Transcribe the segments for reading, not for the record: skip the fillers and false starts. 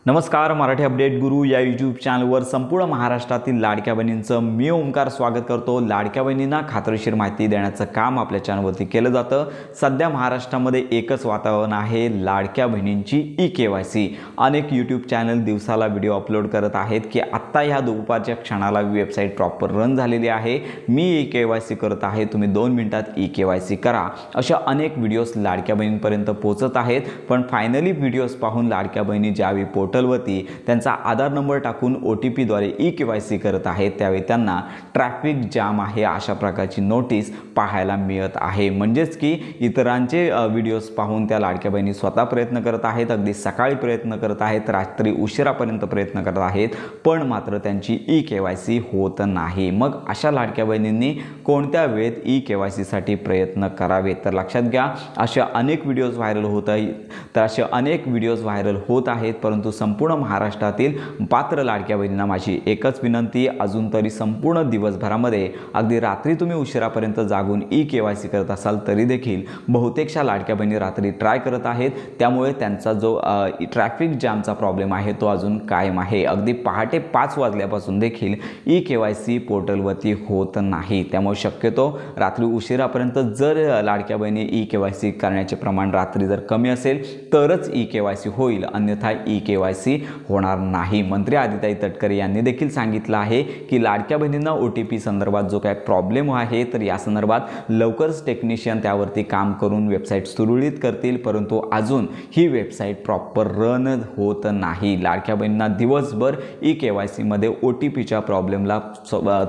नमस्कार, मराठी अपडेट गुरु या यूट्यूब चॅनलवर संपूर्ण महाराष्ट्रातील लाडक्या बहिणींचं मी ओमकार स्वागत करतो। लाडक्या बहिणींना खात्रीशीर माहिती देण्याचं काम आपल्या चॅनलवरती केलं जातं। सध्या महाराष्ट्रामध्ये एकच वातावरण आहे, लाडक्या बहिणींची ई-केवायसी। अनेक यूट्यूब चॅनल दिवसाला व्हिडिओ अपलोड करत आहेत की आत्ता ह्या दुपारच्या क्षणाला वेबसाईट प्रॉपर रन झालेली आहे, मी ई-केवायसी करत आहे, तुम्ही 2 मिनिटात ई-केवायसी करा। अशा अनेक व्हिडिओज लाडक्या बहिणींपर्यंत पोहोचत आहेत, पण फायनली व्हिडिओज पाहून लाडक्या बहिणी ज्यावेळी पोर्टलवरती त्यांचा आधार नंबर टाकून OTP द्वारे ई-केवायसी करत आहेत, त्यावेळी त्यांना ट्रॅफिक जाम आहे अशा प्रकारची नोटीस पाहायला मिळत आहे। म्हणजेच की इतरांचे व्हिडिओज पाहून त्या लाडक्या बहिणी स्वतः प्रयत्न करत आहेत, अगदी सकाळी प्रयत्न करत आहेत, रात्री उशिरापर्यंत प्रयत्न करत आहेत, पण मात्र त्यांची ई-केवायसी होत नाही। मग अशा लाडक्या बहिणींनी कोणत्या वेळेत ई-केवायसी साठी प्रयत्न करावे? तर लक्षात घ्या, अशा अनेक व्हिडिओज व्हायरल होत आहेत, तर अशा अनेक व्हिडिओज व्हायरल होत आहेत, परंतु संपूर्ण महाराष्ट्रातील पात्र लाडक्या बहिणींना माझी एकच विनंती, अजून तरी संपूर्ण दिवसभरामध्ये अगदी रात्री तुम्ही उशिरापर्यंत जागून ई-केवायसी करत असाल तरी देखील बहुतेकशा लाडक्या बहिणी रात्री ट्राय करत आहेत, त्यामुळे त्यांचा जो ट्रॅफिक जॅमचा प्रॉब्लेम आहे तो अजून कायम आहे। अगदी पहाटे 5 वाजल्यापासून देखील ई-केवायसी पोर्टलवरती होत नाही, त्यामुळे शक्यतो रात्री उशिरापर्यंत जर लाडक्या बहिणी ई-केवायसी करण्याचे प्रमाण रात्री जर कमी असेल तरच ई-केवायसी होईल, अन्यथा ई-केवायसी होणार नाही। मंत्री आदिताई तटकरे यांनी देखील सांगितलं आहे की लाडक्या बहिणींना OTP संदर्भात जो काय प्रॉब्लेम आहे तर या संदर्भात लवकरच टेक्निशियन त्यावरती काम करून वेबसाईट सुरळीत करतील, परंतु अजून ही वेबसाईट प्रॉपर रन होत नाही। लाडक्या बहिणींना दिवसभर ई-केवायसी मध्ये OTPच्या प्रॉब्लेमला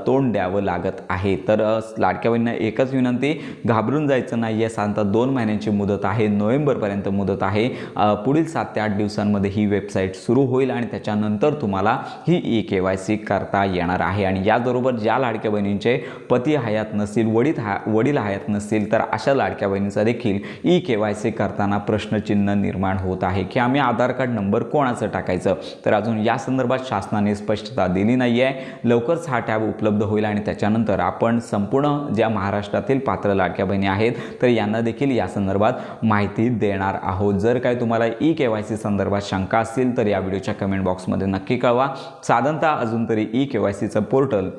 तोंड द्यावं लागत आहे। तर लाडक्या बहिणींना एकच विनंती, घाबरून जायचं नाही आहे। साधारणतः 2 महिन्यांची मुदत आहे, नोव्हेंबरपर्यंत मुदत आहे। पुढील 7 ते 8 दिवसांमध्ये ही वेबसाईट सुरू होईल आणि त्याच्यानंतर तुम्हाला ही ई-केवायसी करता येणार आहे। आणि याबरोबर ज्या लाडक्या बहिणींचे पती हयात नसतील, वडील हयात नसतील, तर अशा लाडक्या बहिणींचा देखील ई-केवायसी करताना प्रश्नचिन्ह निर्माण होत आहे की आम्ही आधार कार्ड नंबर कोणाचं टाकायचं? तर अजून या संदर्भात शासनाने स्पष्टता दिली नाही आहे। लवकरच हा टॅब उपलब्ध होईल आणि त्याच्यानंतर आपण संपूर्ण ज्या महाराष्ट्रातील पात्र लाडक्या बहिणी आहेत तर यांना देखील या संदर्भात माहिती देणार आहोत। जर काय तुम्हाला ई-केवायसी संदर्भात शंका असतील तर या व्हिडिओच्या कमेंट बॉक्समध्ये नक्की कळवा। साधारणतः अजून तरी ई-केवायसीचं पोर्टल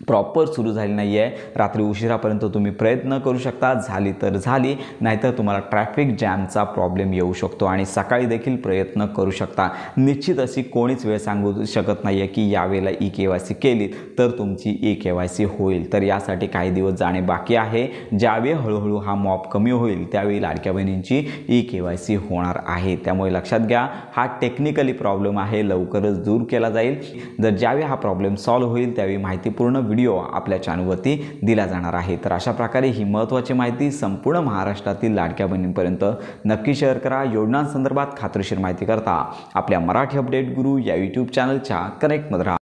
प्रॉपर सुरू झाली नाही आहे, रात्री उशिरापर्यंत तुम्ही प्रयत्न करू शकता, झाली तर झाली, नाहीतर तुम्हाला ट्रॅफिक जॅमचा प्रॉब्लेम येऊ शकतो आणि सकाळी देखील प्रयत्न करू शकता। निश्चित अशी कोणीच वेळ सांगू शकत नाही आहे की यावेळेला ई-केवायसी केली तर तुमची ई-केवायसी होईल, तर यासाठी काही दिवस जाणे बाकी आहे। ज्यावेळी हळूहळू हा मॉब कमी होईल त्यावेळी लाडक्या बहिणींची ई-केवायसी होणार आहे, त्यामुळे लक्षात घ्या, हा टेक्निकली प्रॉब्लेम आहे, लवकरच दूर केला जाईल। जर ज्यावेळी हा प्रॉब्लेम सॉल्व्ह होईल त्यावेळी माहितीपूर्ण व्हिडिओ आपल्या चॅनलवरती दिला जाणार आहे। तर अशा प्रकारे ही महत्त्वाची माहिती संपूर्ण महाराष्ट्रातील लाडक्या बहिणींपर्यंत नक्की शेअर करा। योजनांसंदर्भात खात्रीशीर माहिती करता आपल्या मराठी अपडेट गुरु या यूट्यूब चॅनलच्या कनेक्टमध्ये राहा।